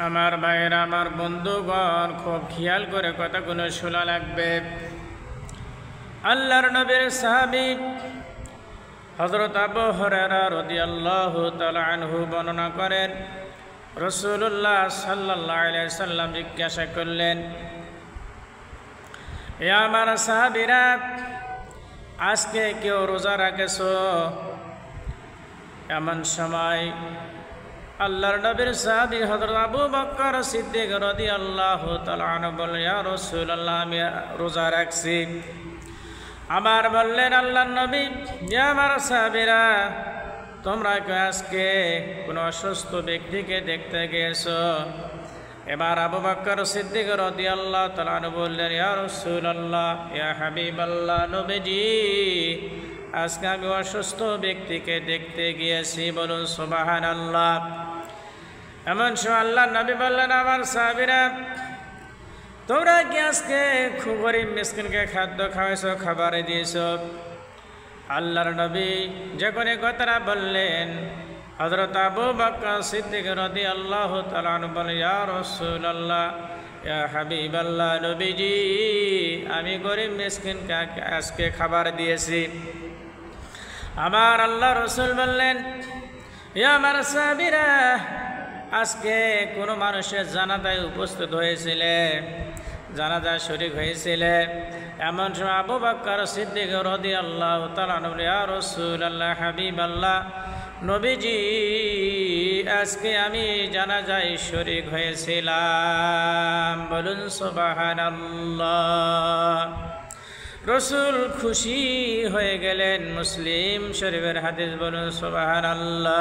আমার ভাইয়েরা, আমার বন্ধুগণ, খুব খেয়াল করে কথাগুলো শোনা লাগবে। আল্লাহর নবীর সাহাবী হযরত আবু হুরায়রা রাদিয়াল্লাহু তাআলা আনহু বর্ণনা করেন, রাসূলুল্লাহ সাল্লাল্লাহু আলাইহি সাল্লাম জিজ্ঞাসা করলেন, এ আমার সাহাবীরা, আজকে কেউ রোজা রাখেছো? এমন সময় আল্লাহর নবীর সাহাবী হযরত আবু বকর সিদ্দিক রাদিয়াল্লাহু তাআলা আনহু বললেন, ইয়া রাসূলুল্লাহ, আমি রোজা রাখছি। আবার বললেন আল্লাহর নবী, ইয়া আমার সাহাবীরা, তোমরা কি আজকে কোনো অসুস্থ ব্যক্তিকে দেখতে গিয়েছো? এবার আবু বকর সিদ্দিক রাদিয়াল্লাহু তাআলা আনহু বললেন, ইয়া রাসূলুল্লাহ, ইয়া হাবিবাল্লাহ, নবীজি, আজকে আমি অসুস্থ ব্যক্তিকে দেখতে গিয়েছি। বলুন সুবহানাল্লাহ। এমন সময় আল্লাহর নবী বললেন, আমার সাহাবীরা, তোমরা কি আজকে খুব গরিব মিসকিনকে খাদ্য খাওয়াইছো, খাবারে দিয়েছো? আল্লাহর নবী যখন এই কথাটা বললেন, হযরত আবু বকর সিদ্দিক রাদিয়াল্লাহু তাআলা আনহু বললেন, ইয়া রাসূলুল্লাহ, ইয়া হাবিবাল্লাহ, নবীজি, আমি গরিব মিসকিনকে আজকে খাবার দিয়েছি। আমার আল্লাহ রাসূল বললেন, ইয়া আমার সাহাবীরা, আজকে কোনো মানুষের জানাজায় উপস্থিত হয়েছিলে, জানাজায় শরীক হয়েছিলে? এমন সময় আবু বকর সিদ্দিক রাদিয়াল্লাহু তাআলা আনহু, ইয়া রাসূলুল্লাহ, হাবিবাল্লাহ, নবীজি, আজকে আমি জানাজায় শরীক হয়েছিলাম। বলুন সুবহানাল্লাহ। রাসূল খুশি হয়ে গেলেন। মুসলিম শরীফের হাদিস। বলুন সুবহানাল্লাহ।